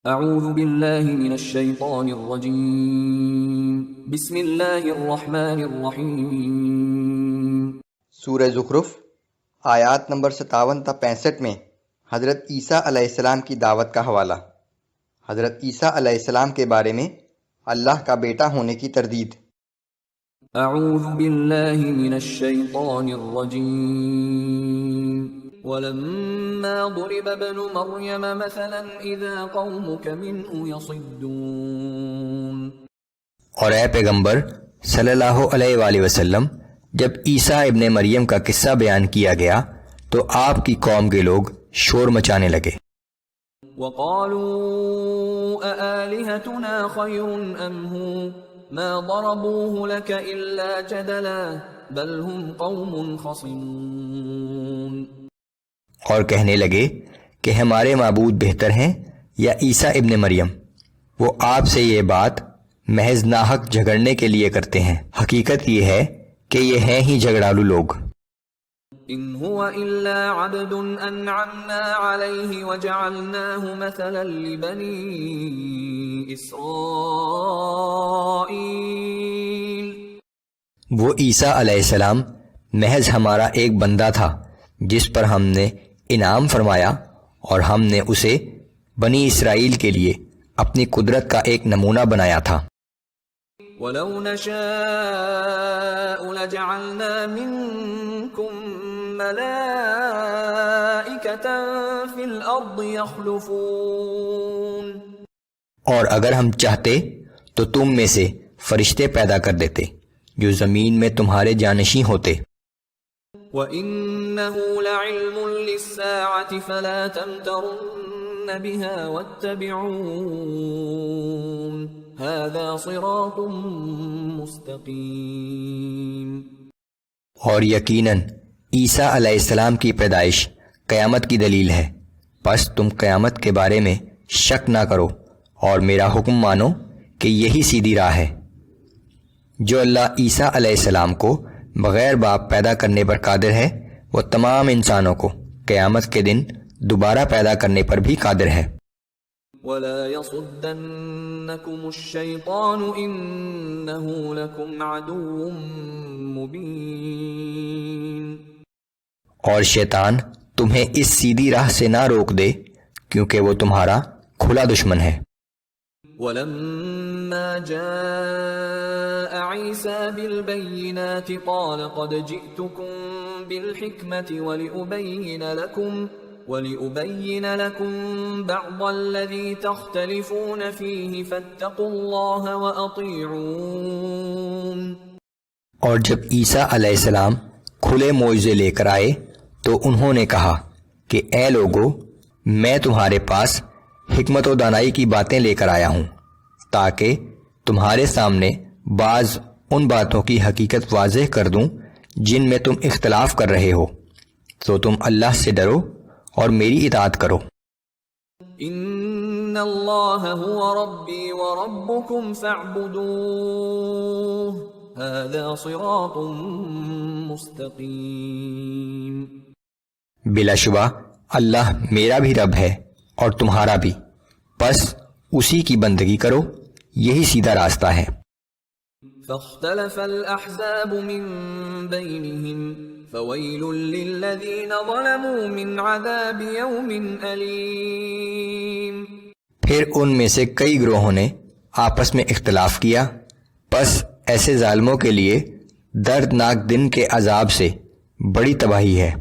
اعوذ باللہ من الشیطان الرجیم بسم اللہ الرحمن الرحیم۔ سورہ زخرف آیات نمبر 57 تا 65 میں حضرت عیسیٰ علیہ السلام کی دعوت کا حوالہ۔ حضرت عیسیٰ علیہ السلام کے بارے میں اللہ کا بیٹا ہونے کی تردید۔ اعوذ باللہ من الشیطان الرجیم وَلَمَّا ضُرِبَ ابْنُ مَرْيَمَ مَثَلًا إِذَا قَوْمُكَ مِنْهُ يَصِدُّونَ۔ اور اے پیغمبر صلی اللہ علیہ وآلہ وسلم، جب عیسیٰ ابن مریم کا قصہ بیان کیا گیا تو آپ کی قوم کے لوگ شور مچانے لگے۔ وَقَالُوا أَآلِهَتُنَا خَيْرٌ أَمْ هُوَ مَا ضَرَبُوهُ لَكَ إِلَّا جَدَلًا بَلْ هُمْ قَوْمٌ خَصِمُونَ۔ اور کہنے لگے کہ ہمارے معبود بہتر ہیں یا عیسیٰ ابن مریم؟ وہ آپ سے یہ بات محض ناحق جھگڑنے کے لیے کرتے ہیں، حقیقت یہ ہے کہ یہ ہیں ہی جھگڑالو لوگ۔ ان هو الا عبد انعمنا عليه وجعلناه مثلا لبني اسرائيل۔ وہ عیسیٰ علیہ السلام محض ہمارا ایک بندہ تھا جس پر ہم نے انعام فرمایا، اور ہم نے اسے بنی اسرائیل کے لیے اپنی قدرت کا ایک نمونہ بنایا تھا۔ وَلَوْ نَشَاءُ لَجَعَلْنَا مِنْكُمْ مَلَائِكَةً فِي الْأَرْضِ يَخْلُفُونَ۔ اور اگر ہم چاہتے تو تم میں سے فرشتے پیدا کر دیتے جو زمین میں تمہارے جانشین ہوتے۔ وَإِنَّهُ لَعِلْمٌ لِلسَّاعَةِ فَلَا تَمْتَرُنَّ بِهَا وَاتَّبِعُونِ هَذَا صِرَاطٌ مُسْتَقِيمٌ۔ اور یقیناً عیسیٰ علیہ السلام کی پیدائش قیامت کی دلیل ہے، پس تم قیامت کے بارے میں شک نہ کرو اور میرا حکم مانو کہ یہی سیدھی راہ ہے۔ جو اللہ عیسیٰ علیہ السلام کو بغیر باپ پیدا کرنے پر قادر ہے، وہ تمام انسانوں کو قیامت کے دن دوبارہ پیدا کرنے پر بھی قادر ہے۔ وَلَا يَصُدَّنَّكُمُ الشَّيْطَانُ إِنَّهُ لَكُمْ عَدُوٌّ مُبِينٌ۔ اور شیطان تمہیں اس سیدھی راہ سے نہ روک دے کیونکہ وہ تمہارا کھلا دشمن ہے۔ وَلَمَّا جَاءَ عِيسَى بِالْبَيِّنَاتِ قَالَ قَدْ جِئْتُكُمْ بِالْحِكْمَةِ وَلِأُبَيِّنَ لَكُمْ بَعْضَ الَّذِي تَخْتَلِفُونَ فِيهِ فَاتَّقُوا اللَّهَ وَأَطِيعُونِ۔ اور جب عیسیٰ علیہ السلام کھلے معجزے لے کر آئے تو انہوں نے کہا کہ اے لوگو، میں تمہارے پاس حکمت و دانائی کی باتیں لے کر آیا ہوں تاکہ تمہارے سامنے بعض ان باتوں کی حقیقت واضح کر دوں جن میں تم اختلاف کر رہے ہو، تو تم اللہ سے ڈرو اور میری اطاعت کرو۔ ان اللہ هو ربی وربکم فاعبدوہ ھذا صراط مستقیم۔ بلا شبہ اللہ میرا بھی رب ہے اور تمہارا بھی، پس اسی کی بندگی کرو، یہی سیدھا راستہ ہے۔ فاختلف الأحزاب من بينهم فويل للذين ظلموا من عذاب يوم أليم۔ پھر ان میں سے کئی گروہوں نے آپس میں اختلاف کیا، پس ایسے ظالموں کے لیے دردناک دن کے عذاب سے بڑی تباہی ہے۔